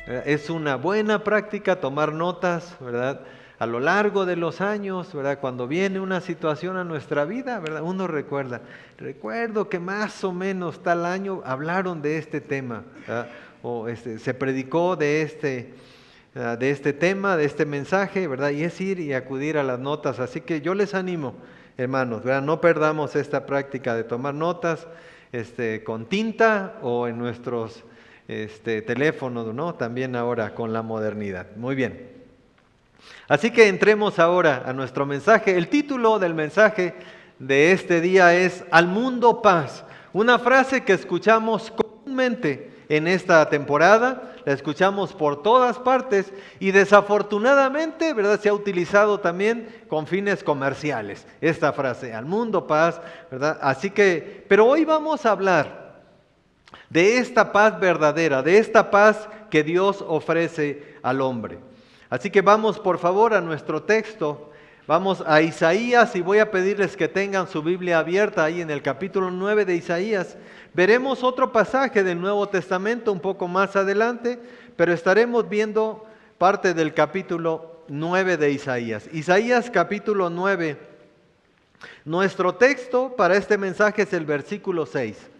Es una buena práctica tomar notas, ¿verdad? A lo largo de los años, ¿verdad? Cuando viene una situación a nuestra vida, ¿verdad? Uno recuerdo que más o menos tal año hablaron de este tema, ¿verdad? O se predicó de este tema, de este mensaje, ¿verdad? Y es ir y acudir a las notas. Así que yo les animo, hermanos, ¿verdad? No perdamos esta práctica de tomar notas, con tinta o en nuestros teléfonos, ¿no? También ahora con la modernidad. Muy bien. Así que entremos ahora a nuestro mensaje. El título del mensaje de este día es Al mundo paz. Una frase que escuchamos comúnmente en esta temporada, la escuchamos por todas partes y desafortunadamente, ¿verdad? Se ha utilizado también con fines comerciales esta frase, al mundo paz, ¿verdad? Así que, pero hoy vamos a hablar de esta paz verdadera, de esta paz que Dios ofrece al hombre. Así que vamos por favor a nuestro texto, vamos a Isaías y voy a pedirles que tengan su Biblia abierta ahí en el capítulo 9 de Isaías. Veremos otro pasaje del Nuevo Testamento un poco más adelante, pero estaremos viendo parte del capítulo 9 de Isaías. Isaías capítulo 9, nuestro texto para este mensaje es el versículo 6.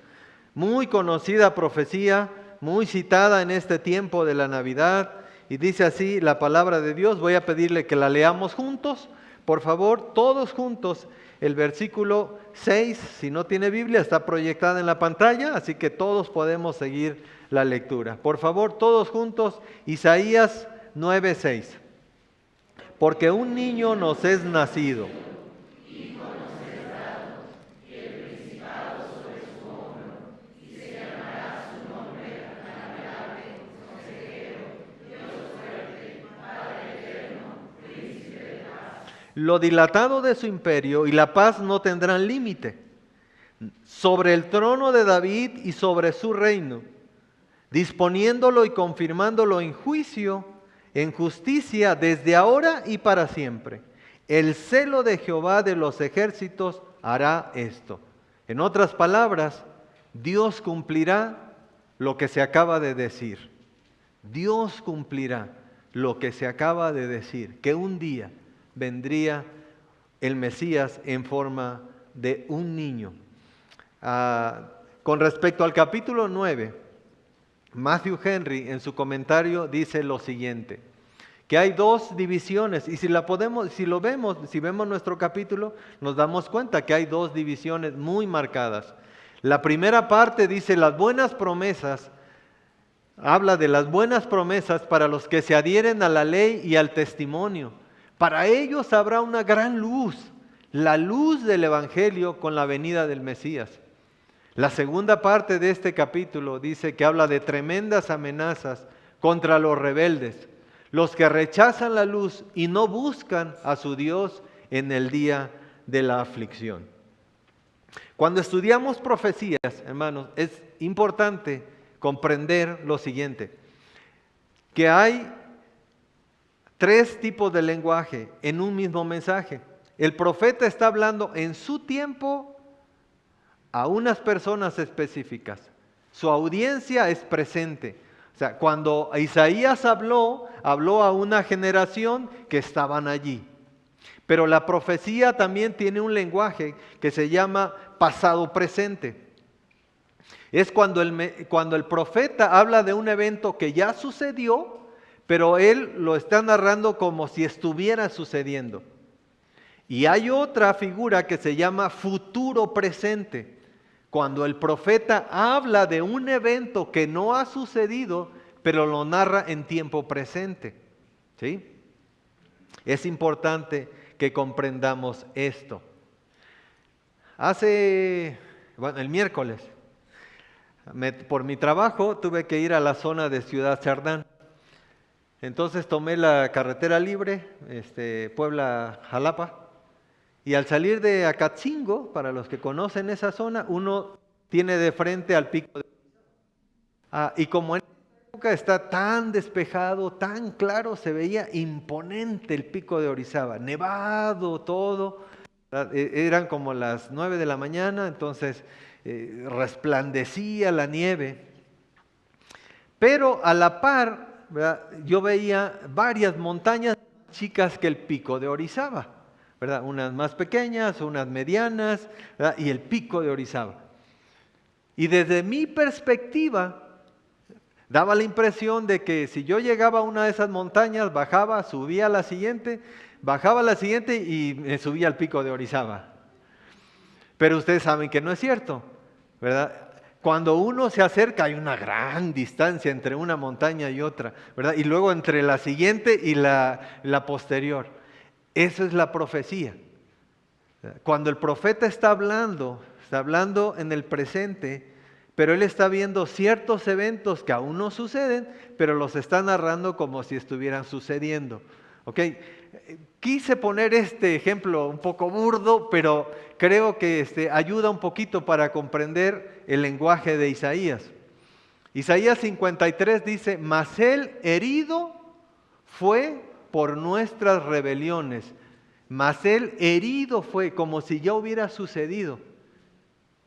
Muy conocida profecía, muy citada en este tiempo de la Navidad. Y dice así la palabra de Dios. Voy a pedirle que la leamos juntos. Por favor, todos juntos. El versículo 6, si no tiene Biblia, está proyectada en la pantalla, así que todos podemos seguir la lectura. Por favor, todos juntos, Isaías 9:6. Porque un niño nos es nacido. Lo dilatado de su imperio y la paz no tendrán límite. Sobre el trono de David y sobre su reino, disponiéndolo y confirmándolo en juicio, en justicia, desde ahora y para siempre. El celo de Jehová de los ejércitos hará esto. En otras palabras, Dios cumplirá lo que se acaba de decir. Dios cumplirá lo que se acaba de decir, que un día vendría el Mesías en forma de un niño. Con respecto al capítulo 9, Matthew Henry en su comentario dice lo siguiente, que hay dos divisiones, y si vemos nuestro capítulo, nos damos cuenta que hay dos divisiones muy marcadas. La primera parte dice las buenas promesas, habla de las buenas promesas para los que se adhieren a la ley y al testimonio. Para ellos habrá una gran luz, la luz del Evangelio con la venida del Mesías. La segunda parte de este capítulo dice que habla de tremendas amenazas contra los rebeldes, los que rechazan la luz y no buscan a su Dios en el día de la aflicción. Cuando estudiamos profecías, hermanos, es importante comprender lo siguiente, que hay tres tipos de lenguaje en un mismo mensaje. El profeta está hablando en su tiempo a unas personas específicas. Su audiencia es presente. O sea, cuando Isaías habló a una generación que estaban allí. Pero la profecía también tiene un lenguaje que se llama pasado presente. Es cuando el profeta habla de un evento que ya sucedió, pero él lo está narrando como si estuviera sucediendo. Y hay otra figura que se llama futuro presente, cuando el profeta habla de un evento que no ha sucedido, pero lo narra en tiempo presente. ¿Sí? Es importante que comprendamos esto. El miércoles, por mi trabajo tuve que ir a la zona de Ciudad Cerdán. Entonces tomé la carretera libre, Puebla-Jalapa, y al salir de Acatzingo, para los que conocen esa zona, uno tiene de frente al pico de Orizaba. Y como en esa época está tan despejado, tan claro, se veía imponente el pico de Orizaba, nevado todo. Eran como las 9 de la mañana, entonces resplandecía la nieve. Pero a la par ¿verdad? Yo veía varias montañas chicas que el pico de Orizaba, ¿verdad? Unas más pequeñas, unas medianas, ¿verdad? Y el pico de Orizaba. Y desde mi perspectiva, daba la impresión de que si yo llegaba a una de esas montañas, bajaba, subía a la siguiente, bajaba a la siguiente y me subía al pico de Orizaba. Pero ustedes saben que no es cierto, ¿verdad? Cuando uno se acerca hay una gran distancia entre una montaña y otra, ¿verdad? Y luego entre la siguiente y la posterior. Eso es la profecía. Cuando el profeta está hablando en el presente, pero él está viendo ciertos eventos que aún no suceden, pero los está narrando como si estuvieran sucediendo. ¿Ok? Quise poner este ejemplo un poco burdo, pero creo que ayuda un poquito para comprender el lenguaje de Isaías. Isaías 53 dice, mas él herido fue por nuestras rebeliones, mas él herido fue como si ya hubiera sucedido.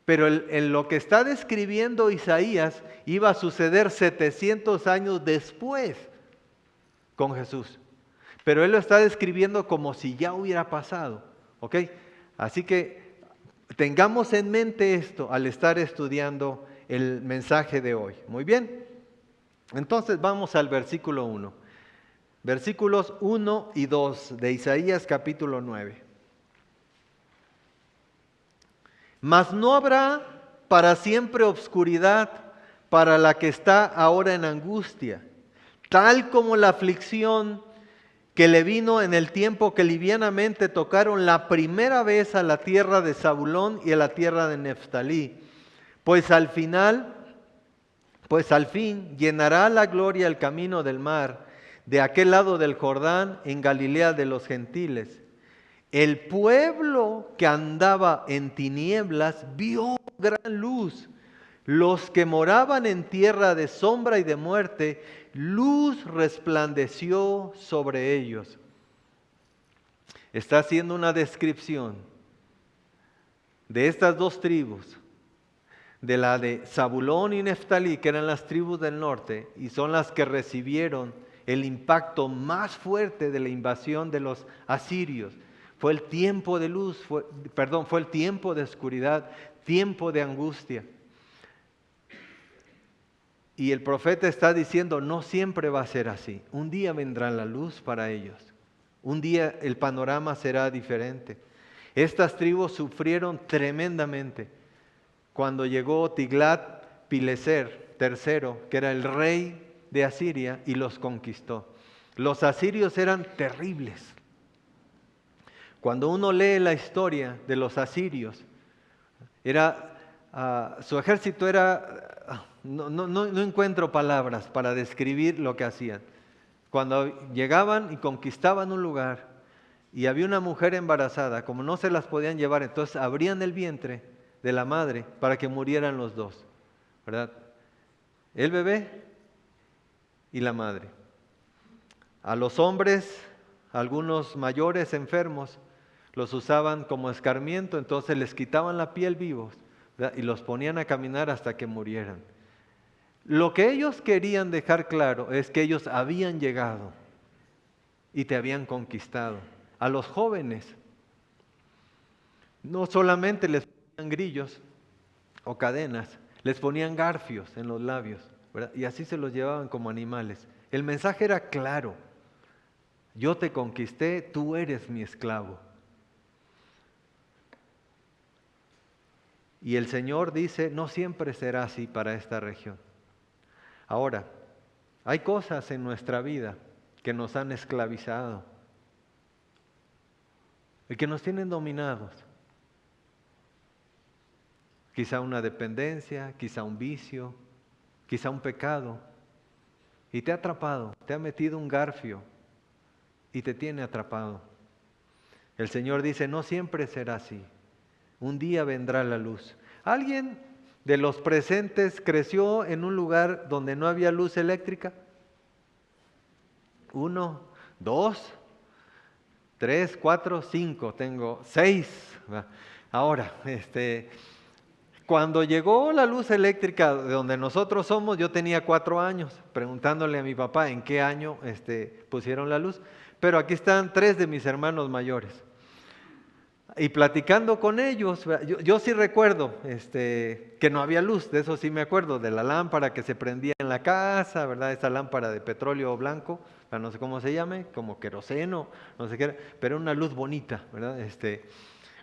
Pero en lo que está describiendo Isaías iba a suceder 700 años después con Jesús. Pero él lo está describiendo como si ya hubiera pasado. ¿Ok? Así que tengamos en mente esto al estar estudiando el mensaje de hoy. Muy bien. Entonces vamos al versículo 1. Versículos 1 y 2 de Isaías capítulo 9. Mas no habrá para siempre obscuridad para la que está ahora en angustia, tal como la aflicción que le vino en el tiempo que livianamente tocaron la primera vez a la tierra de Zabulón y a la tierra de Neftalí. Pues al fin llenará la gloria el camino del mar, de aquel lado del Jordán, en Galilea de los gentiles. El pueblo que andaba en tinieblas vio gran luz. Los que moraban en tierra de sombra y de muerte, luz resplandeció sobre ellos. Está haciendo una descripción de estas dos tribus, de la de Zabulón y Neftalí, que eran las tribus del norte, y son las que recibieron el impacto más fuerte de la invasión de los asirios. Fue el tiempo de luz, fue el tiempo de oscuridad, tiempo de angustia. Y el profeta está diciendo, no siempre va a ser así. Un día vendrá la luz para ellos. Un día el panorama será diferente. Estas tribus sufrieron tremendamente cuando llegó Tiglat-Pileser III, que era el rey de Asiria, y los conquistó. Los asirios eran terribles. Cuando uno lee la historia de los asirios, su ejército era, no encuentro palabras para describir lo que hacían. Cuando llegaban y conquistaban un lugar y había una mujer embarazada, como no se las podían llevar, entonces abrían el vientre de la madre para que murieran los dos, ¿verdad? El bebé y la madre. A los hombres, algunos mayores enfermos, los usaban como escarmiento, entonces les quitaban la piel vivos, ¿verdad? Y los ponían a caminar hasta que murieran. Lo que ellos querían dejar claro es que ellos habían llegado y te habían conquistado. A los jóvenes no solamente les ponían grillos o cadenas, les ponían garfios en los labios, ¿verdad? Y así se los llevaban como animales. El mensaje era claro: yo te conquisté, tú eres mi esclavo. Y el Señor dice, no siempre será así para esta región. Ahora, hay cosas en nuestra vida que nos han esclavizado y que nos tienen dominados. Quizá una dependencia, quizá un vicio, quizá un pecado. Y te ha atrapado, te ha metido un garfio y te tiene atrapado. El Señor dice, no siempre será así. Un día vendrá la luz. ¿Alguien de los presentes creció en un lugar donde no había luz eléctrica? 1, 2, 3, 4, 5, tengo 6. Ahora, Cuando llegó la luz eléctrica de donde nosotros somos, yo tenía 4 años, preguntándole a mi papá en qué año pusieron la luz. Pero aquí están 3 de mis hermanos mayores. Y platicando con ellos, yo sí recuerdo que no había luz, de eso sí me acuerdo, de la lámpara que se prendía en la casa, ¿verdad? Esa lámpara de petróleo blanco, no sé cómo se llame, como queroseno, no sé qué era, pero una luz bonita, ¿verdad?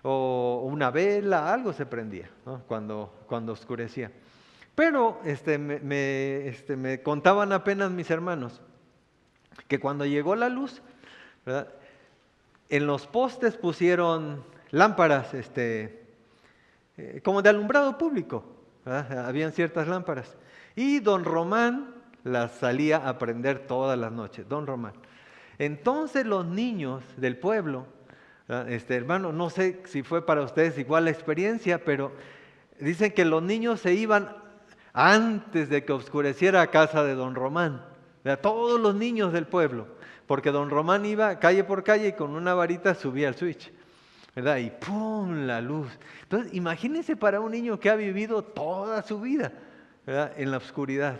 O una vela, algo se prendía, ¿no? Cuando oscurecía. Pero me contaban apenas mis hermanos que cuando llegó la luz, ¿verdad? En los postes pusieron lámparas como de alumbrado público, ¿verdad? Habían ciertas lámparas. Y don Román las salía a prender todas las noches, don Román. Entonces los niños del pueblo, hermano, no sé si fue para ustedes igual la experiencia, pero dicen que los niños se iban antes de que oscureciera a casa de don Román, todos los niños del pueblo, porque don Román iba calle por calle y con una varita subía el switch, ¿verdad? Y ¡pum! La luz. Entonces, imagínense para un niño que ha vivido toda su vida, ¿verdad? En la oscuridad,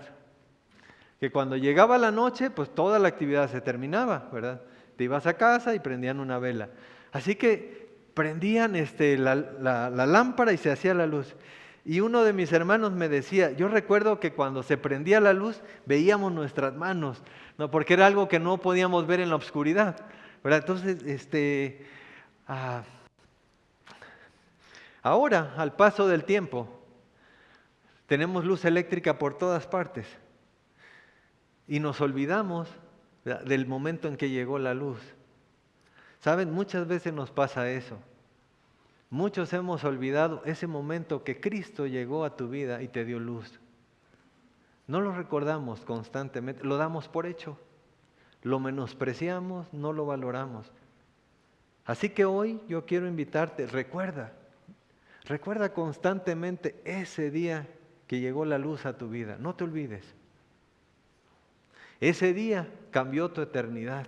que cuando llegaba la noche, pues toda la actividad se terminaba, ¿verdad? Te ibas a casa y prendían una vela. Así que prendían la lámpara y se hacía la luz. Y uno de mis hermanos me decía, yo recuerdo que cuando se prendía la luz veíamos nuestras manos, ¿no? Porque era algo que no podíamos ver en la oscuridad, ¿verdad? Entonces, ahora, al paso del tiempo, tenemos luz eléctrica por todas partes y nos olvidamos, ¿verdad?, del momento en que llegó la luz. ¿Saben? Muchas veces nos pasa eso. Muchos hemos olvidado ese momento que Cristo llegó a tu vida y te dio luz. No lo recordamos constantemente, lo damos por hecho, lo menospreciamos, no lo valoramos. Así que hoy yo quiero invitarte, recuerda constantemente ese día que llegó la luz a tu vida, no te olvides. Ese día cambió tu eternidad.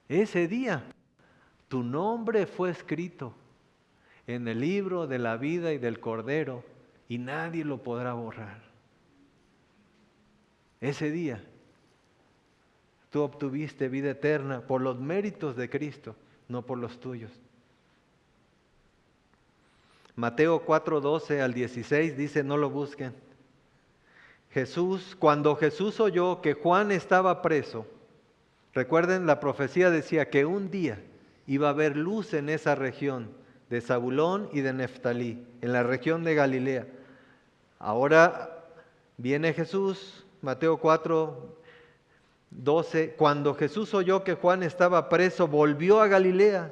Ese día tu nombre fue escrito en el libro de la vida y del Cordero y nadie lo podrá borrar. Ese día tú obtuviste vida eterna por los méritos de Cristo, no por los tuyos. Mateo 4:12 al 16 dice, no lo busquen. Cuando Jesús oyó que Juan estaba preso, recuerden, la profecía decía que un día iba a haber luz en esa región de Zabulón y de Neftalí, en la región de Galilea. Ahora viene Jesús, Mateo 4:12, cuando Jesús oyó que Juan estaba preso, volvió a Galilea,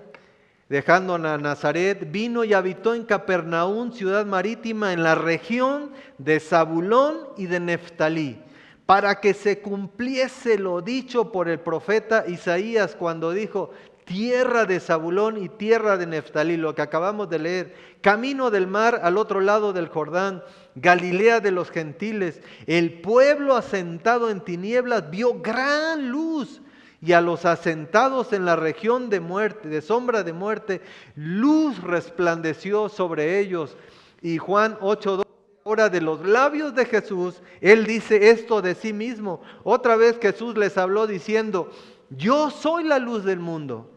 dejando a Nazaret, vino y habitó en Capernaum, ciudad marítima, en la región de Zabulón y de Neftalí, para que se cumpliese lo dicho por el profeta Isaías cuando dijo, tierra de Zabulón y tierra de Neftalí, lo que acabamos de leer, camino del mar al otro lado del Jordán, Galilea de los gentiles, el pueblo asentado en tinieblas vio gran luz, y a los asentados en la región de muerte, de sombra de muerte, luz resplandeció sobre ellos. Y Juan 8:2, ahora de los labios de Jesús, él dice esto de sí mismo. Otra vez Jesús les habló diciendo, yo soy la luz del mundo.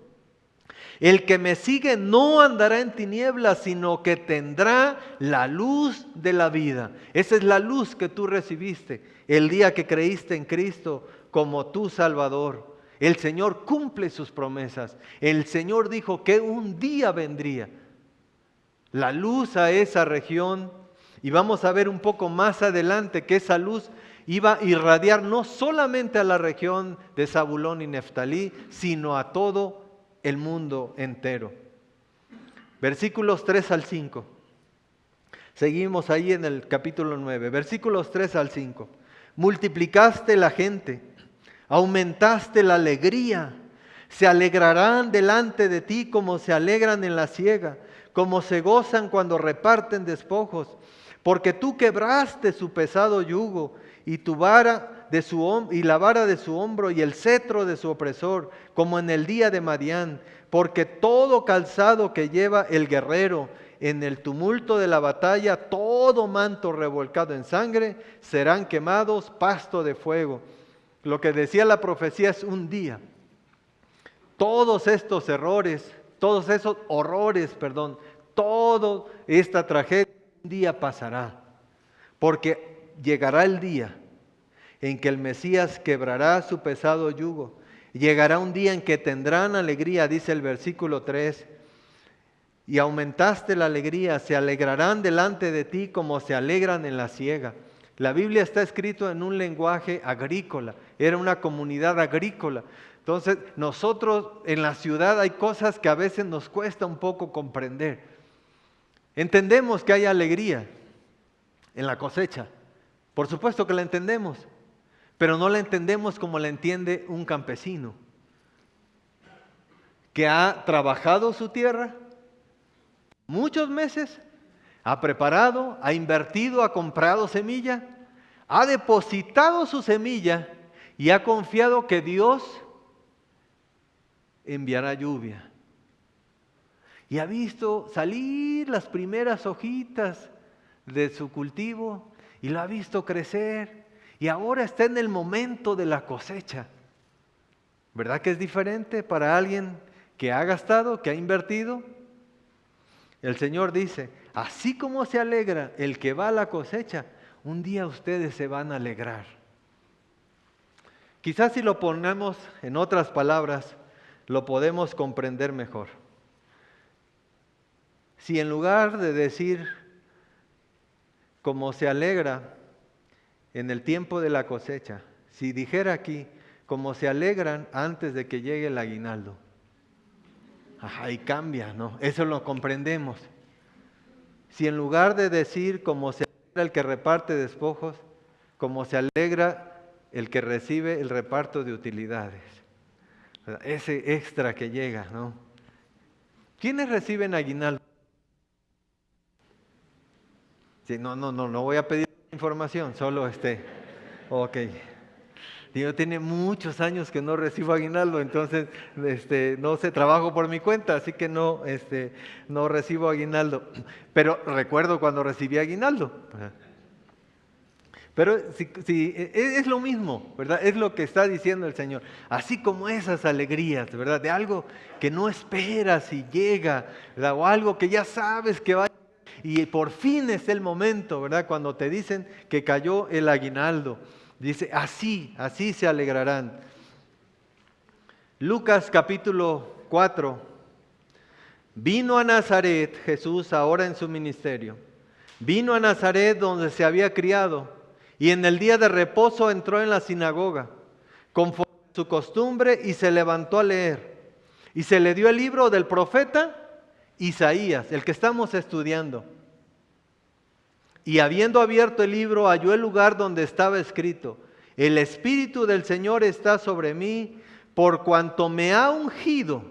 El que me sigue no andará en tinieblas, sino que tendrá la luz de la vida. Esa es la luz que tú recibiste el día que creíste en Cristo como tu Salvador. El Señor cumple sus promesas. El Señor dijo que un día vendría la luz a esa región. Y vamos a ver un poco más adelante que esa luz iba a irradiar no solamente a la región de Zabulón y Neftalí, sino a todo el mundo entero. Versículos 3 al 5. Seguimos ahí en el capítulo 9. Versículos 3 al 5. Multiplicaste la gente, aumentaste la alegría, se alegrarán delante de ti como se alegran en la siega, como se gozan cuando reparten despojos, porque tú quebraste su pesado yugo y tu vara de y la vara de su hombro y el cetro de su opresor, como en el día de Madián, porque todo calzado que lleva el guerrero, en el tumulto de la batalla, todo manto revolcado en sangre, serán quemados pasto de fuego. Lo que decía la profecía es un día. Todos estos errores, todos esos horrores, toda esta tragedia un día pasará. Porque llegará el día en que el Mesías quebrará su pesado yugo. Llegará un día en que tendrán alegría, dice el versículo 3. Y aumentaste la alegría, se alegrarán delante de ti como se alegran en la siega. La Biblia está escrito en un lenguaje agrícola, era una comunidad agrícola. Entonces nosotros en la ciudad hay cosas que a veces nos cuesta un poco comprender. Entendemos que hay alegría en la cosecha, por supuesto que la entendemos, pero no la entendemos como la entiende un campesino que ha trabajado su tierra muchos meses, ha preparado, ha invertido, ha comprado semilla, ha depositado su semilla y ha confiado que Dios enviará lluvia. Y ha visto salir las primeras hojitas de su cultivo y lo ha visto crecer y ahora está en el momento de la cosecha. ¿Verdad que es diferente para alguien que ha gastado, que ha invertido? El Señor dice, así como se alegra el que va a la cosecha, un día ustedes se van a alegrar. Quizás si lo ponemos en otras palabras, lo podemos comprender mejor. Si en lugar de decir, como se alegra en el tiempo de la cosecha, si dijera aquí, como se alegran antes de que llegue el aguinaldo. Ahí cambia, ¿no? Eso lo comprendemos. Si en lugar de decir como se alegra el que reparte despojos, como se alegra el que recibe el reparto de utilidades. Ese extra que llega, ¿no? ¿Quiénes reciben aguinaldo? Sí, no voy a pedir información, solo ok. Yo tiene muchos años que no recibo aguinaldo, entonces no sé, trabajo por mi cuenta, así que no recibo aguinaldo. Pero recuerdo cuando recibí aguinaldo. Pero si es lo mismo, ¿verdad? Es lo que está diciendo el Señor. Así como esas alegrías, ¿verdad? De algo que no esperas y llega, ¿verdad? O algo que ya sabes que va y por fin es el momento, ¿verdad? Cuando te dicen que cayó el aguinaldo. Dice, así se alegrarán. Lucas capítulo 4. Vino a Nazaret Jesús ahora en su ministerio. Vino a Nazaret donde se había criado y en el día de reposo entró en la sinagoga conforme a su costumbre y se levantó a leer. Y se le dio el libro del profeta Isaías, el que estamos estudiando. Y habiendo abierto el libro, halló el lugar donde estaba escrito: el Espíritu del Señor está sobre mí, por cuanto me ha ungido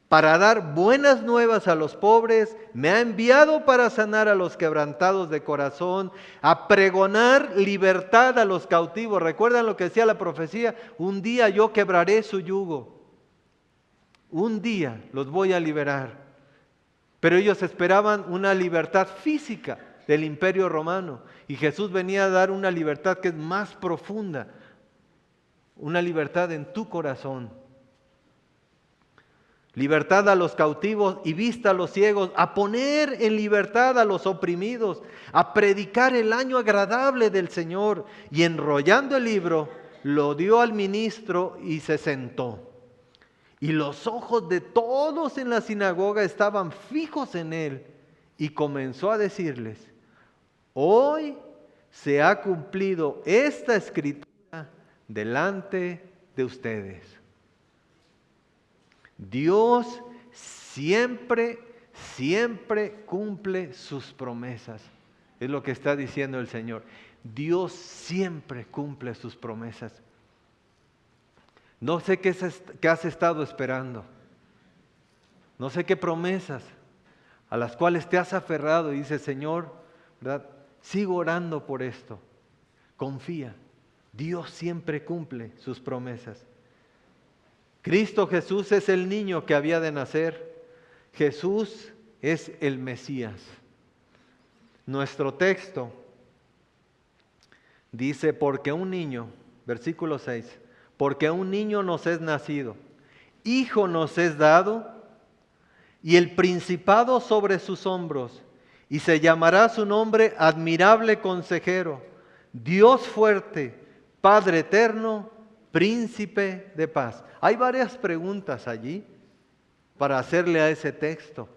para dar buenas nuevas a los pobres, me ha enviado para sanar a los quebrantados de corazón, a pregonar libertad a los cautivos. ¿Recuerdan lo que decía la profecía? Un día yo quebraré su yugo. Un día los voy a liberar. Pero ellos esperaban una libertad física del Imperio Romano. Y Jesús venía a dar una libertad que es más profunda, una libertad en tu corazón. Libertad a los cautivos y vista a los ciegos, a poner en libertad a los oprimidos, a predicar el año agradable del Señor. Y enrollando el libro, lo dio al ministro y se sentó. Y los ojos de todos en la sinagoga estaban fijos en él y comenzó a decirles: hoy se ha cumplido esta escritura delante de ustedes. Dios siempre cumple sus promesas. Es lo que está diciendo el Señor. Dios siempre cumple sus promesas. No sé qué has estado esperando. No sé qué promesas a las cuales te has aferrado y dices: Señor, ¿verdad? Sigo orando por esto. Confía. Dios siempre cumple sus promesas. Cristo Jesús es el niño que había de nacer. Jesús es el Mesías. Nuestro texto dice, porque un niño, versículo 6, porque un niño nos es nacido, hijo nos es dado, y el principado sobre sus hombros, y se llamará su nombre admirable consejero, Dios fuerte, Padre eterno, príncipe de paz. Hay varias preguntas allí para hacerle a ese texto.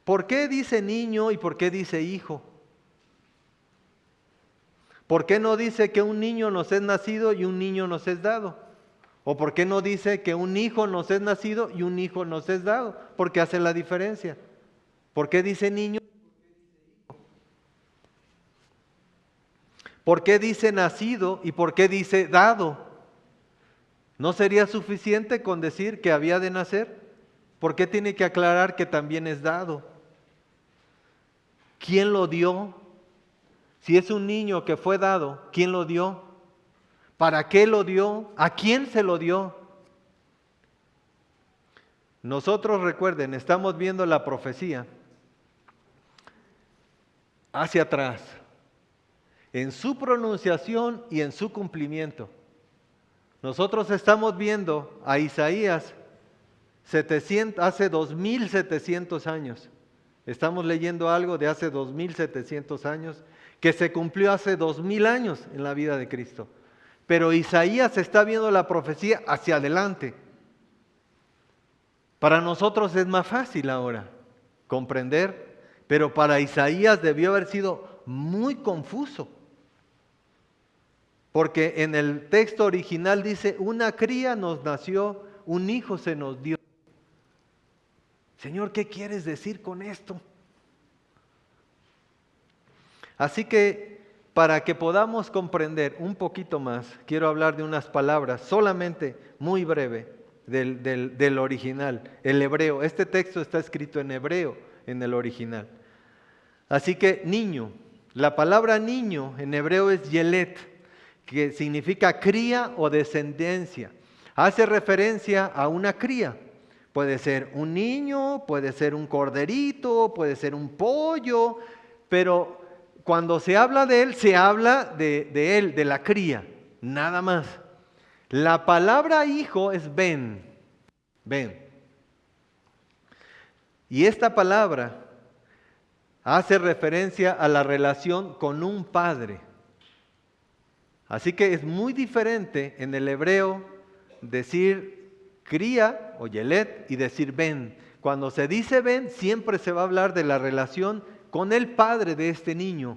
¿Por qué dice niño y por qué dice hijo? ¿Por qué no dice que un niño nos es nacido y un niño nos es dado? ¿O por qué no dice que un hijo nos es nacido y un hijo nos es dado? ¿Por qué hace la diferencia? ¿Por qué dice niño? ¿Por qué dice nacido y por qué dice dado? ¿No sería suficiente con decir que había de nacer? ¿Por qué tiene que aclarar que también es dado? ¿Quién lo dio? Si es un niño que fue dado, ¿quién lo dio? ¿Para qué lo dio? ¿A quién se lo dio? Nosotros, recuerden, estamos viendo la profecía hacia atrás, en su pronunciación y en su cumplimiento. Nosotros estamos viendo a Isaías hace 2700 años. Estamos leyendo algo de hace 2700 años que se cumplió hace 2000 años en la vida de Cristo. Pero Isaías está viendo la profecía hacia adelante. Para nosotros es más fácil ahora comprender, pero para Isaías debió haber sido muy confuso. Porque en el texto original dice, una cría nos nació, un hijo se nos dio. Señor, ¿qué quieres decir con esto? Así que para que podamos comprender un poquito más, quiero hablar de unas palabras, solamente muy breve, del original, el hebreo. Este texto está escrito en hebreo, en el original. Así que niño, la palabra niño en hebreo es yelet, que significa cría o descendencia. Hace referencia a una cría. Puede ser un niño, puede ser un corderito, puede ser un pollo, pero cuando se habla de él, se habla de él, de la cría, nada más. La palabra hijo es ben. Y esta palabra hace referencia a la relación con un padre. Así que es muy diferente en el hebreo decir cría o yelet y decir ben. Cuando se dice ben, siempre se va a hablar de la relación con el padre de este niño.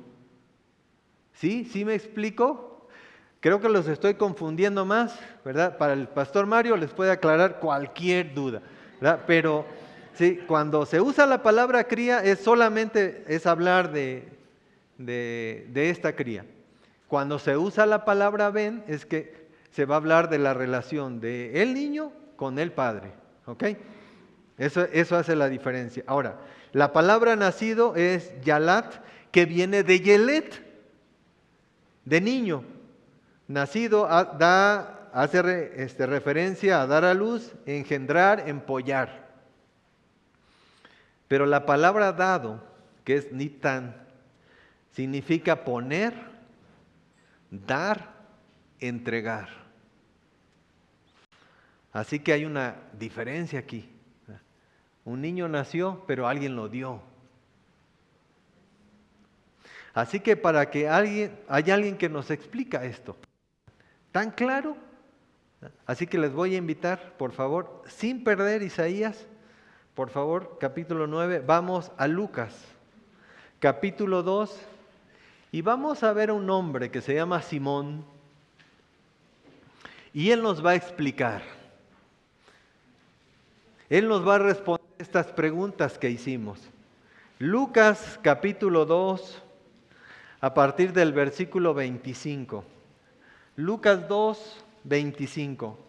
¿Sí? ¿Sí me explico? Creo que los estoy confundiendo más, ¿verdad? Para el pastor Mario les puede aclarar cualquier duda, ¿verdad? Pero sí, cuando se usa la palabra cría es solamente hablar de esta cría. Cuando se usa la palabra ben es que se va a hablar de la relación de el niño con el padre, ¿ok? Eso hace la diferencia. Ahora, la palabra nacido es yalat, que viene de yelet, de niño. Nacido hace referencia a dar a luz, engendrar, empollar. Pero la palabra dado, que es nitan, significa poner, dar, entregar. Así que hay una diferencia aquí. Un niño nació, pero alguien lo dio. Así que para que hay alguien que nos explica esto. ¿Tan claro? Así que les voy a invitar, por favor, sin perder Isaías, por favor, capítulo 9, vamos a Lucas, capítulo 2, y vamos a ver a un hombre que se llama Simón, y él nos va a explicar. Él nos va a responder estas preguntas que hicimos. Lucas capítulo 2, a partir del versículo 25. Lucas 2, 25.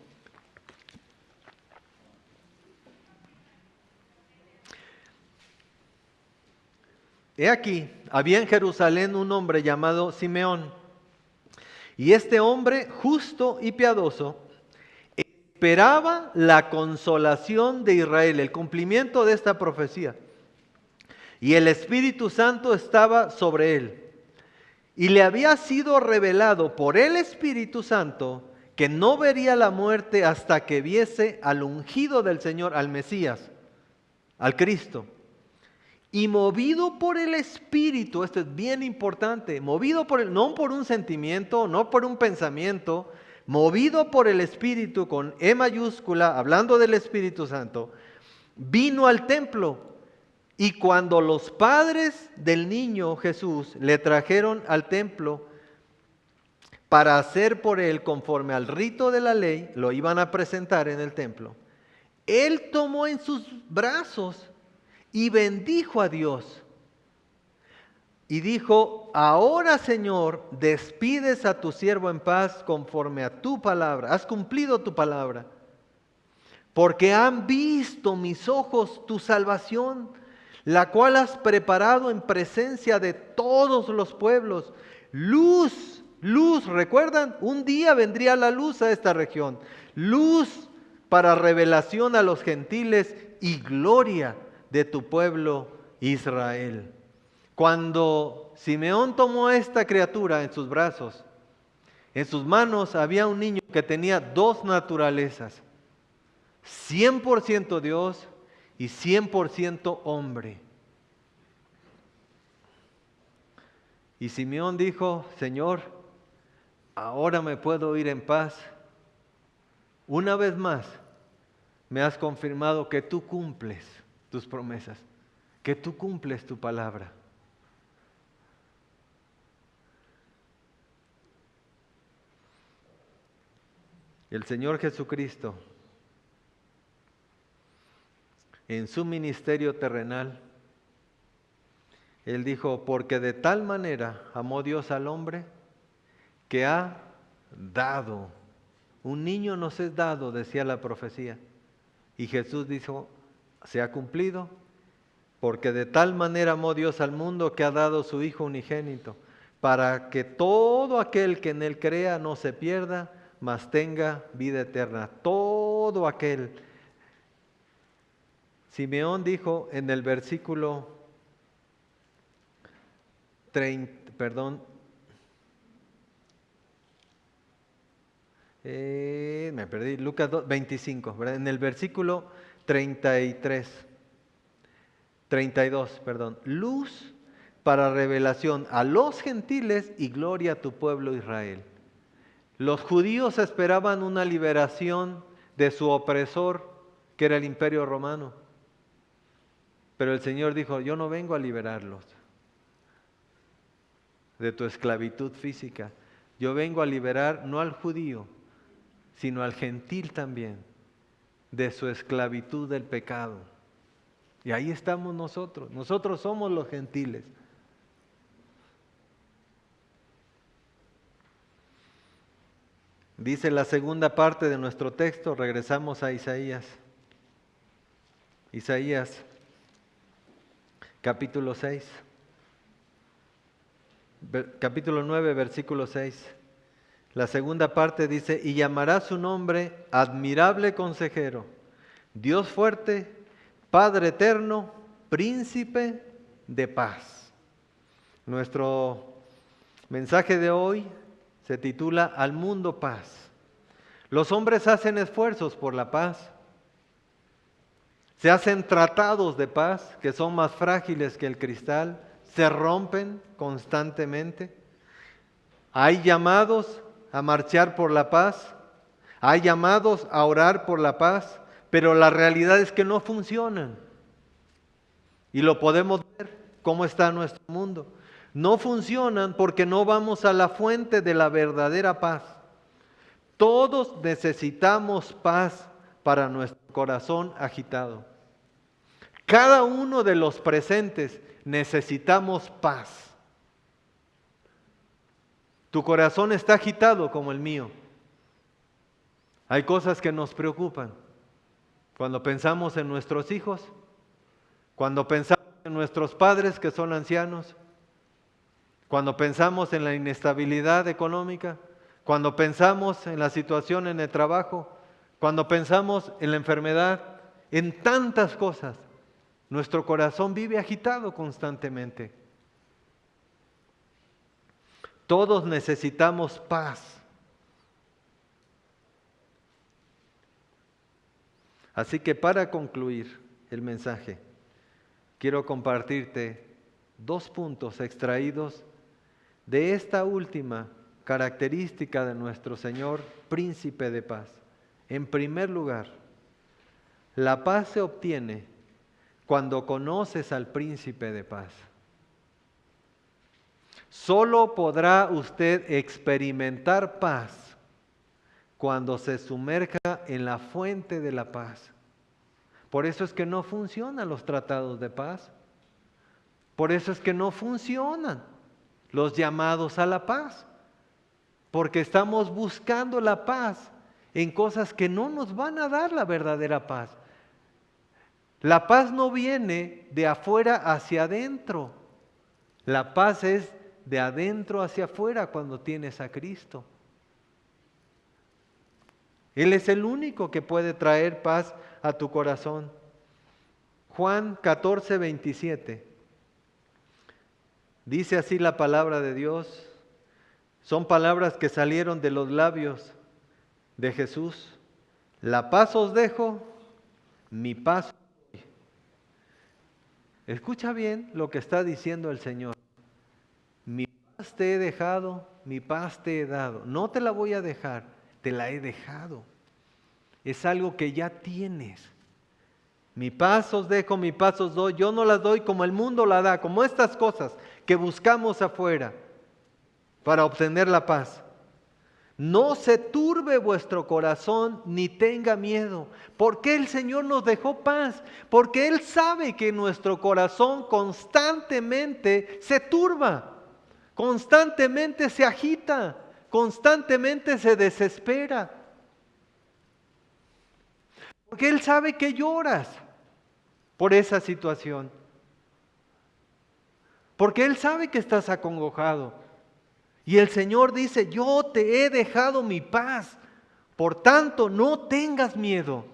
He aquí, había en Jerusalén un hombre llamado Simeón, y este hombre justo y piadoso esperaba la consolación de Israel, el cumplimiento de esta profecía. Y el Espíritu Santo estaba sobre él. Y le había sido revelado por el Espíritu Santo que no vería la muerte hasta que viese al ungido del Señor, al Mesías, al Cristo. Y movido por el Espíritu, esto es bien importante, movido no por un sentimiento, no por un pensamiento, movido por el Espíritu con E mayúscula, hablando del Espíritu Santo, vino al templo. Y cuando los padres del niño Jesús le trajeron al templo para hacer por él conforme al rito de la ley, lo iban a presentar en el templo, él tomó en sus brazos y bendijo a Dios. Y dijo: ahora, Señor, despides a tu siervo en paz conforme a tu palabra. Has cumplido tu palabra. Porque han visto mis ojos tu salvación, la cual has preparado en presencia de todos los pueblos. Luz, luz, ¿recuerdan? Un día vendría la luz a esta región. Luz para revelación a los gentiles y gloria de tu pueblo Israel. Cuando Simeón tomó a esta criatura en sus brazos, en sus manos había un niño que tenía dos naturalezas: 100% Dios y 100% hombre. Y Simeón dijo: Señor, ahora me puedo ir en paz. Una vez más me has confirmado que tú cumples tus promesas, que tú cumples tu palabra. El Señor Jesucristo, en su ministerio terrenal, Él dijo: porque de tal manera amó Dios al hombre que ha dado. Un niño nos es dado, decía la profecía. Y Jesús dijo: se ha cumplido, porque de tal manera amó Dios al mundo que ha dado su Hijo unigénito, para que todo aquel que en Él crea no se pierda, mas tenga vida eterna. Todo aquel. Simeón dijo en el versículo 30, me perdí, Lucas 25, ¿verdad? En el versículo 32, luz para revelación a los gentiles y gloria a tu pueblo Israel. Los judíos esperaban una liberación de su opresor, que era el Imperio Romano. Pero el Señor dijo: yo no vengo a liberarlos de tu esclavitud física. Yo vengo a liberar no al judío, sino al gentil también, de su esclavitud del pecado. Y ahí estamos nosotros. Nosotros somos los gentiles. Dice la segunda parte de nuestro texto, regresamos a Isaías. Isaías, capítulo 6. Capítulo 9, versículo 6. La segunda parte dice: y llamará su nombre admirable consejero, Dios fuerte, Padre eterno, príncipe de paz. Nuestro mensaje de hoy se titula: al mundo paz. Los hombres hacen esfuerzos por la paz. Se hacen tratados de paz que son más frágiles que el cristal. Se rompen constantemente. Hay llamados a marchar por la paz. Hay llamados a orar por la paz. Pero la realidad es que no funcionan. Y lo podemos ver cómo está nuestro mundo. No funcionan porque no vamos a la fuente de la verdadera paz. Todos necesitamos paz para nuestro corazón agitado. Cada uno de los presentes necesitamos paz. Tu corazón está agitado como el mío. Hay cosas que nos preocupan. Cuando pensamos en nuestros hijos, cuando pensamos en nuestros padres que son ancianos, cuando pensamos en la inestabilidad económica, cuando pensamos en la situación en el trabajo, Cuando pensamos en la enfermedad, en tantas cosas, nuestro corazón vive agitado constantemente. Todos necesitamos paz. Así que para concluir el mensaje, quiero compartirte 2 puntos extraídos de esta última característica de nuestro Señor, Príncipe de Paz. En primer lugar, la paz se obtiene cuando conoces al Príncipe de Paz. Solo podrá usted experimentar paz cuando se sumerja en la fuente de la paz. Por eso es que no funcionan los tratados de paz. Por eso es que no funcionan los llamados a la paz. Porque estamos buscando la paz en cosas que no nos van a dar la verdadera paz. La paz no viene de afuera hacia adentro. La paz es de adentro hacia afuera cuando tienes a Cristo. Él es el único que puede traer paz a tu corazón. Juan 14, 27. Dice así la palabra de Dios. Son palabras que salieron de los labios de Jesús. La paz os dejo, mi paz os doy. Escucha bien lo que está diciendo el Señor. Mi paz te he dejado, mi paz te he dado. No te la voy a dejar, te la he dejado. Es algo que ya tienes. Mi paz os dejo, mi paz os doy. Yo no las doy como el mundo la da, como estas cosas que buscamos afuera para obtener la paz. No se turbe vuestro corazón ni tenga miedo. ¿Por qué el Señor nos dejó paz? Porque Él sabe que nuestro corazón constantemente se turba, constantemente se agita, constantemente se desespera. Porque Él sabe que lloras por esa situación. Porque Él sabe que estás acongojado. Y el Señor dice, yo te he dejado mi paz, por tanto no tengas miedo.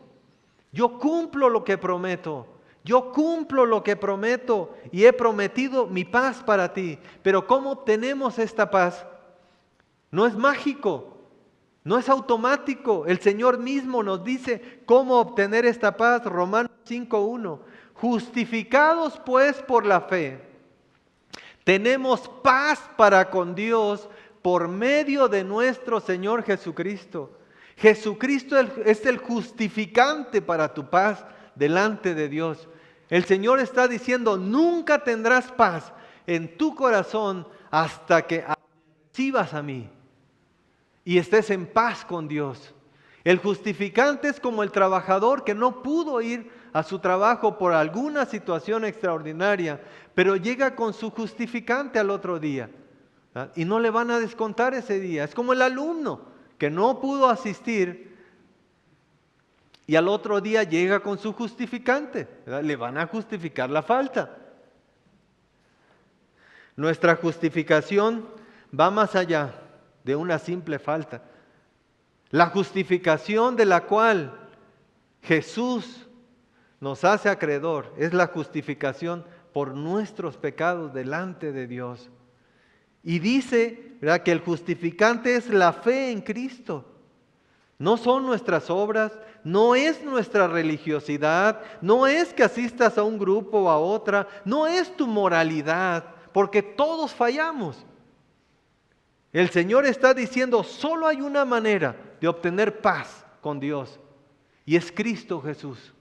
Yo cumplo lo que prometo, yo cumplo lo que prometo y he prometido mi paz para ti. Pero ¿cómo obtenemos esta paz? No es mágico, no es automático. El Señor mismo nos dice cómo obtener esta paz. Romanos 5:1. Justificados pues por la fe, tenemos paz para con Dios por medio de nuestro Señor Jesucristo. Jesucristo es el justificante para tu paz delante de Dios. El Señor está diciendo, nunca tendrás paz en tu corazón hasta que recibas a mí y estés en paz con Dios. El justificante es como el trabajador que no pudo ir a su trabajo por alguna situación extraordinaria, pero llega con su justificante al otro día, ¿verdad? Y no le van a descontar ese día. Es como el alumno que no pudo asistir y al otro día llega con su justificante, ¿verdad? Le van a justificar la falta. Nuestra justificación va más allá de una simple falta. La justificación de la cual Jesús nos hace acreedor es la justificación por nuestros pecados delante de Dios. Y dice, ¿verdad?, que el justificante es la fe en Cristo. No son nuestras obras, no es nuestra religiosidad, no es que asistas a un grupo o a otra, no es tu moralidad, porque todos fallamos. El Señor está diciendo, solo hay una manera de obtener paz con Dios, y es Cristo Jesús.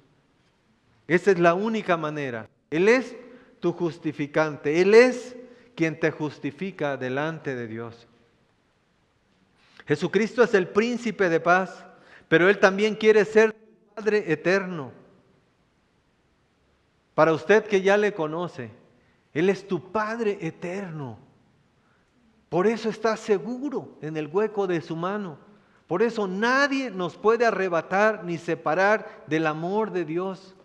Esa es la única manera. Él es tu justificante, Él es quien te justifica delante de Dios. Jesucristo es el príncipe de paz, pero Él también quiere ser tu Padre eterno. Para usted que ya le conoce, Él es tu Padre eterno. Por eso está seguro en el hueco de su mano. Por eso nadie nos puede arrebatar ni separar del amor de Dios.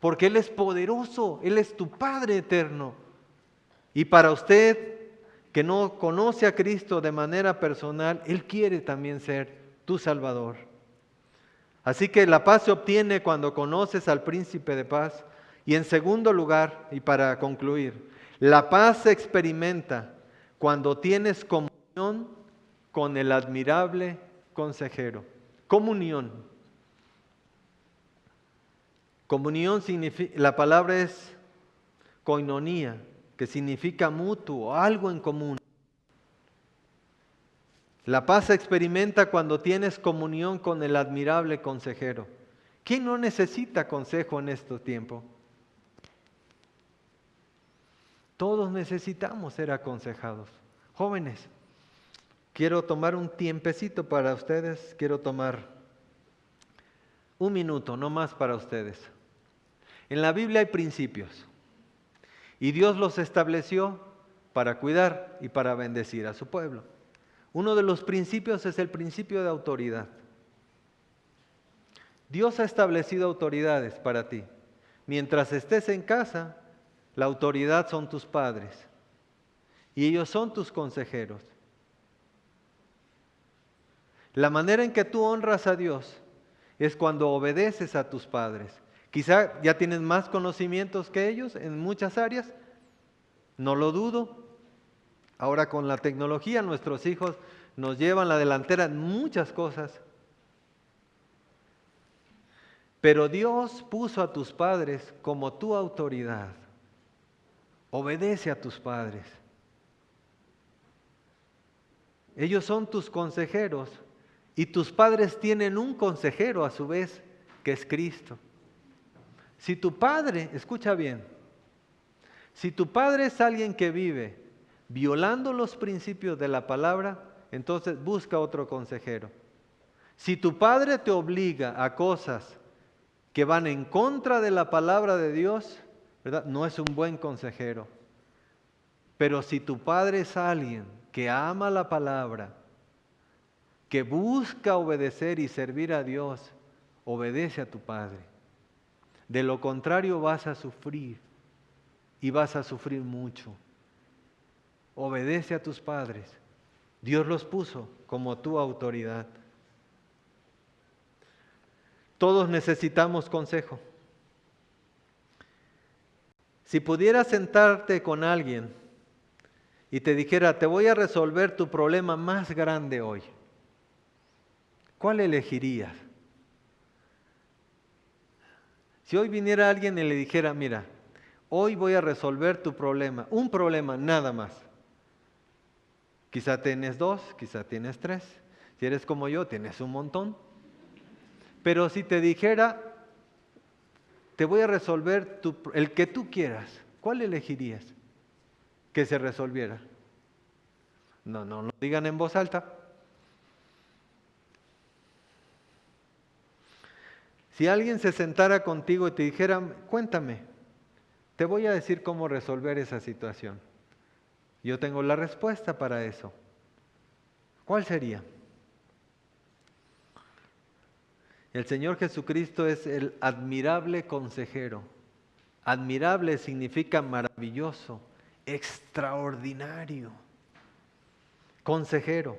Porque Él es poderoso, Él es tu Padre eterno. Y para usted que no conoce a Cristo de manera personal, Él quiere también ser tu Salvador. Así que la paz se obtiene cuando conoces al príncipe de paz. Y en segundo lugar, y para concluir, la paz se experimenta cuando tienes comunión con el admirable consejero. Comunión. Comunión significa, la palabra es koinonía, que significa mutuo, algo en común. La paz se experimenta cuando tienes comunión con el admirable consejero. ¿Quién no necesita consejo en estos tiempos? Todos necesitamos ser aconsejados. Jóvenes, quiero tomar un tiempecito para ustedes, quiero tomar un minuto, no más para ustedes. En la Biblia hay principios y Dios los estableció para cuidar y para bendecir a su pueblo. Uno de los principios es el principio de autoridad. Dios ha establecido autoridades para ti. Mientras estés en casa, la autoridad son tus padres y ellos son tus consejeros. La manera en que tú honras a Dios es cuando obedeces a tus padres. Quizá ya tienes más conocimientos que ellos en muchas áreas, no lo dudo. Ahora con la tecnología nuestros hijos nos llevan la delantera en muchas cosas. Pero Dios puso a tus padres como tu autoridad. Obedece a tus padres. Ellos son tus consejeros y tus padres tienen un consejero a su vez, que es Cristo. Si tu padre, escucha bien, si tu padre es alguien que vive violando los principios de la palabra, entonces busca otro consejero. Si tu padre te obliga a cosas que van en contra de la palabra de Dios, ¿verdad? No es un buen consejero. Pero si tu padre es alguien que ama la palabra, que busca obedecer y servir a Dios, obedece a tu padre. De lo contrario vas a sufrir y vas a sufrir mucho. Obedece a tus padres. Dios los puso como tu autoridad. Todos necesitamos consejo. Si pudieras sentarte con alguien y te dijera, te voy a resolver tu problema más grande hoy, ¿cuál elegirías? Si hoy viniera alguien y le dijera, mira, hoy voy a resolver tu problema, un problema nada más. Quizá tienes 2, quizá tienes 3. Si eres como yo, tienes un montón. Pero si te dijera, te voy a resolver el que tú quieras, ¿cuál elegirías que se resolviera? No digan en voz alta. Si alguien se sentara contigo y te dijera, cuéntame, te voy a decir cómo resolver esa situación. Yo tengo la respuesta para eso. ¿Cuál sería? El Señor Jesucristo es el admirable consejero. Admirable significa maravilloso, extraordinario. Consejero.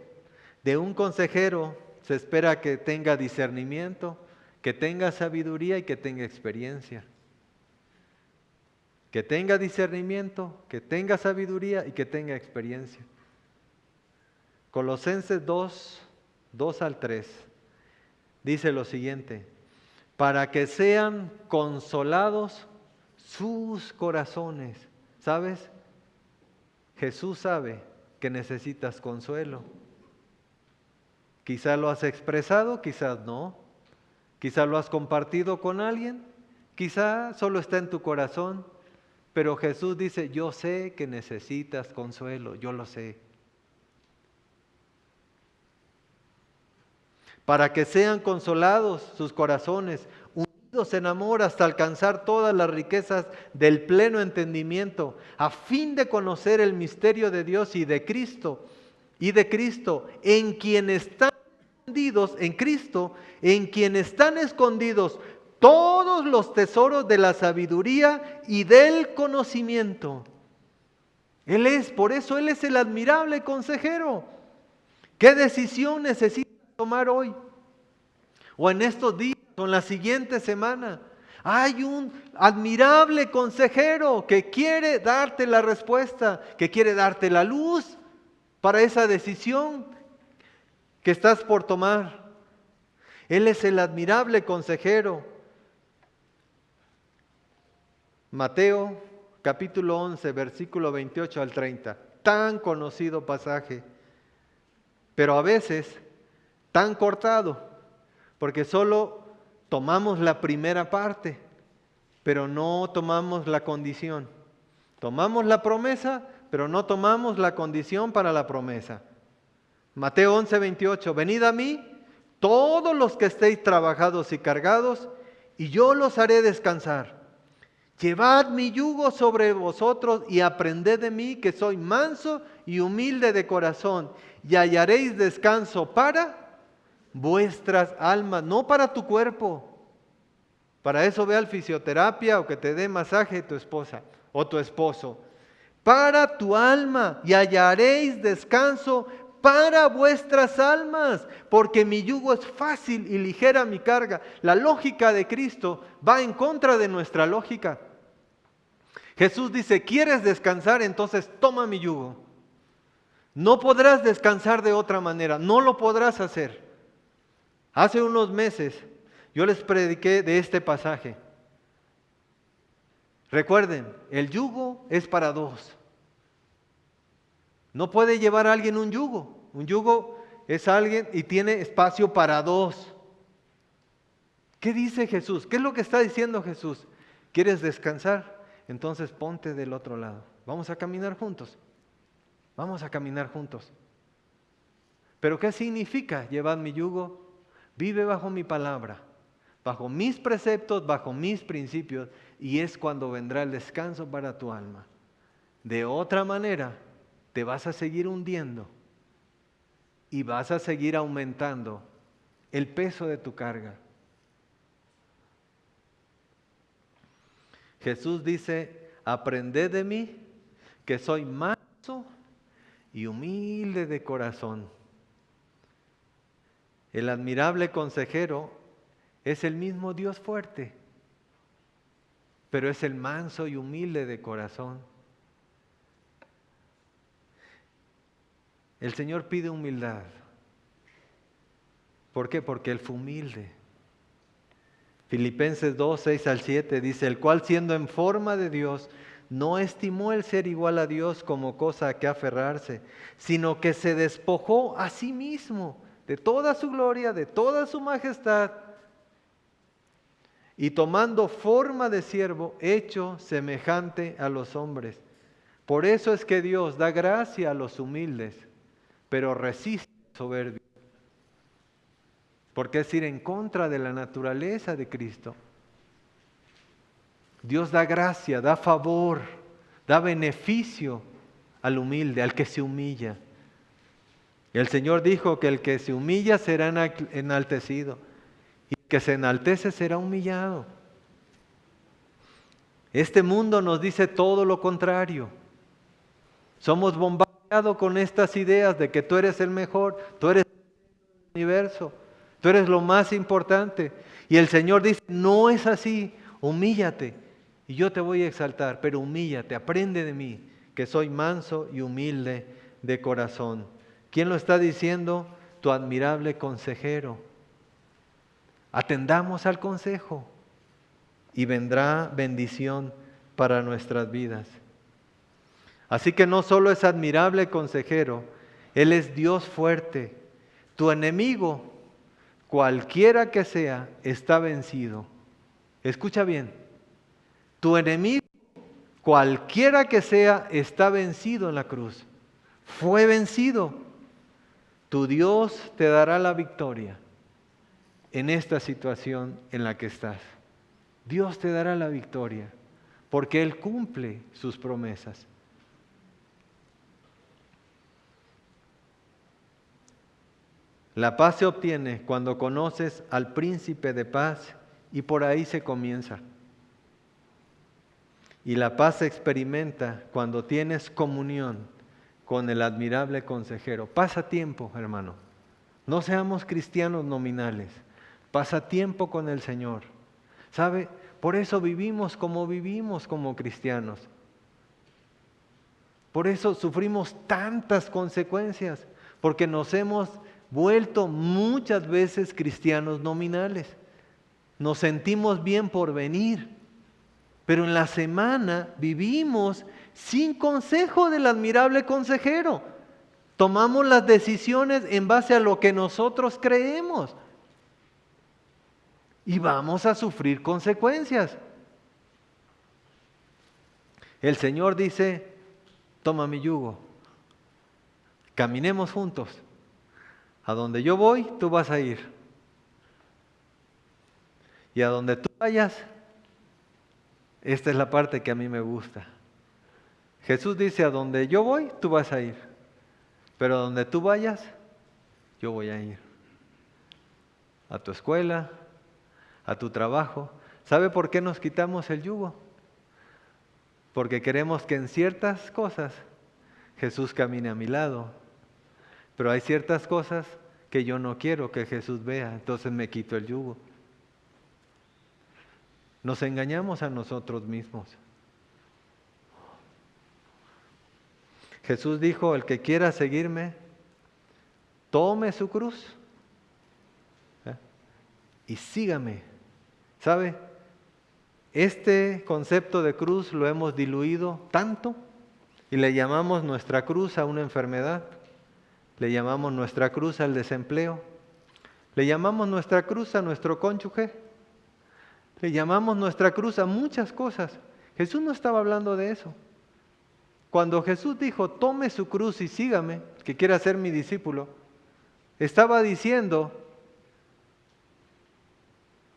De un consejero se espera que tenga discernimiento, que tenga sabiduría y que tenga experiencia. Que tenga discernimiento, que tenga sabiduría y que tenga experiencia. Colosenses 2 al 3, dice lo siguiente: para que sean consolados sus corazones. ¿Sabes? Jesús sabe que necesitas consuelo. Quizá lo has expresado, quizás no. Quizá lo has compartido con alguien, quizá solo está en tu corazón. Pero Jesús dice, yo sé que necesitas consuelo, yo lo sé. Para que sean consolados sus corazones, unidos en amor hasta alcanzar todas las riquezas del pleno entendimiento, a fin de conocer el misterio de Dios y de Cristo, en quien están escondidos, en Cristo, en quien están escondidos todos los tesoros de la sabiduría y del conocimiento. Por eso Él es el admirable consejero. ¿Qué decisión necesitas tomar hoy? O en estos días en la siguiente semana. Hay un admirable consejero que quiere darte la respuesta, que quiere darte la luz para esa decisión que estás por tomar. Él es el admirable consejero. Mateo capítulo 11, versículo 28 al 30. Tan conocido pasaje, pero a veces tan cortado, porque solo tomamos la primera parte, pero no tomamos la condición. Tomamos la promesa, pero no tomamos la condición para la promesa. Mateo 11, 28. Venid a mí, todos los que estéis trabajados y cargados, y yo los haré descansar. Llevad mi yugo sobre vosotros y aprended de mí, que soy manso y humilde de corazón, y hallaréis descanso para vuestras almas, no para tu cuerpo. Para eso ve al fisioterapia o que te dé masaje tu esposa o tu esposo. Para tu alma, y hallaréis descanso para vuestras almas, porque mi yugo es fácil y ligera mi carga. La lógica de Cristo va en contra de nuestra lógica. Jesús dice, ¿quieres descansar? Entonces toma mi yugo. No podrás descansar de otra manera, no lo podrás hacer. Hace unos meses yo les prediqué de este pasaje. Recuerden, el yugo es para dos. No puede llevar a alguien un yugo. Un yugo es alguien y tiene espacio para dos. ¿Qué dice Jesús? ¿Qué es lo que está diciendo Jesús? ¿Quieres descansar? Entonces ponte del otro lado. Vamos a caminar juntos. Vamos a caminar juntos. ¿Pero qué significa llevar mi yugo? Vive bajo mi palabra, bajo mis preceptos, bajo mis principios, y es cuando vendrá el descanso para tu alma. De otra manera, te vas a seguir hundiendo y vas a seguir aumentando el peso de tu carga. Jesús dice, aprended de mí, que soy manso y humilde de corazón. El admirable consejero es el mismo Dios fuerte, pero es el manso y humilde de corazón. El Señor pide humildad. ¿Por qué? Porque Él fue humilde. Filipenses 2, 6 al 7 dice, el cual siendo en forma de Dios, no estimó el ser igual a Dios como cosa a que aferrarse, sino que se despojó a sí mismo de toda su gloria, de toda su majestad, y tomando forma de siervo, hecho semejante a los hombres. Por eso es que Dios da gracia a los humildes, pero resiste al soberbio. Porque es ir en contra de la naturaleza de Cristo. Dios da gracia, da favor, da beneficio al humilde, al que se humilla. El Señor dijo que el que se humilla será enaltecido y el que se enaltece será humillado. Este mundo nos dice todo lo contrario. Somos bombardeados con estas ideas de que tú eres el mejor, tú eres el universo, tú eres lo más importante. Y el Señor dice, no es así, humíllate y yo te voy a exaltar, pero humíllate, aprende de mí, que soy manso y humilde de corazón. ¿Quién lo está diciendo? Tu admirable consejero. Atendamos al consejo y vendrá bendición para nuestras vidas. Así que no solo es admirable consejero, Él es Dios fuerte. Tu enemigo, cualquiera que sea, está vencido. Escucha bien, tu enemigo, cualquiera que sea, está vencido en la cruz. Fue vencido. Tu Dios te dará la victoria en esta situación en la que estás. Dios te dará la victoria porque Él cumple sus promesas. La paz se obtiene cuando conoces al príncipe de paz y por ahí se comienza. Y la paz se experimenta cuando tienes comunión con el admirable consejero. Pasa tiempo, hermano. No seamos cristianos nominales. pasa tiempo con el Señor. ¿Sabe? Por eso vivimos como cristianos. Por eso sufrimos tantas consecuencias, porque nos hemos vuelto muchas veces cristianos nominales. Nos sentimos bien por venir, pero en la semana vivimos sin consejo del admirable consejero. Tomamos las decisiones en base a lo que nosotros creemos y vamos a sufrir consecuencias. El Señor dice: toma mi yugo, caminemos juntos. A donde yo voy, tú vas a ir. Y a donde tú vayas, esta es la parte que a mí me gusta. Jesús dice: a donde yo voy, tú vas a ir. Pero a donde tú vayas, yo voy a ir. A tu escuela, a tu trabajo. ¿Sabe por qué nos quitamos el yugo? Porque queremos que en ciertas cosas Jesús camine a mi lado. Pero hay ciertas cosas que yo no quiero que Jesús vea, entonces me quito el yugo. Nos engañamos a nosotros mismos. Jesús dijo: el que quiera seguirme, tome su cruz y sígame. ¿Sabe? Este concepto de cruz lo hemos diluido tanto y le llamamos nuestra cruz a una enfermedad, le llamamos nuestra cruz al desempleo, le llamamos nuestra cruz a nuestro cónyuge, le llamamos nuestra cruz a muchas cosas. Jesús no estaba hablando de eso. Cuando Jesús dijo: tome su cruz y sígame, que quiera ser mi discípulo, estaba diciendo: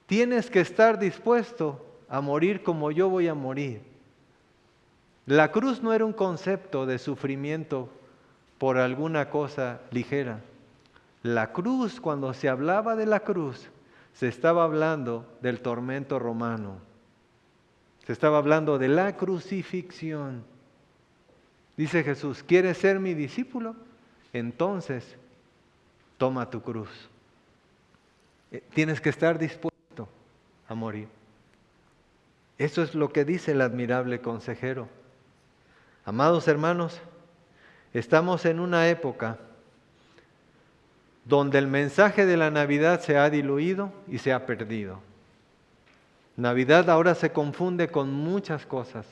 tienes que estar dispuesto a morir como yo voy a morir. La cruz no era un concepto de sufrimiento por alguna cosa ligera. La cruz, cuando se hablaba de la cruz, se estaba hablando del tormento romano. Se estaba hablando de la crucifixión. Dice Jesús: ¿quieres ser mi discípulo? Entonces, toma tu cruz. Tienes que estar dispuesto a morir. Eso es lo que dice el admirable consejero. Amados hermanos, estamos en una época donde el mensaje de la Navidad se ha diluido y se ha perdido. Navidad ahora se confunde con muchas cosas.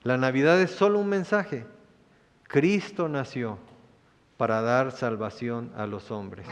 La Navidad es solo un mensaje. Cristo nació para dar salvación a los hombres.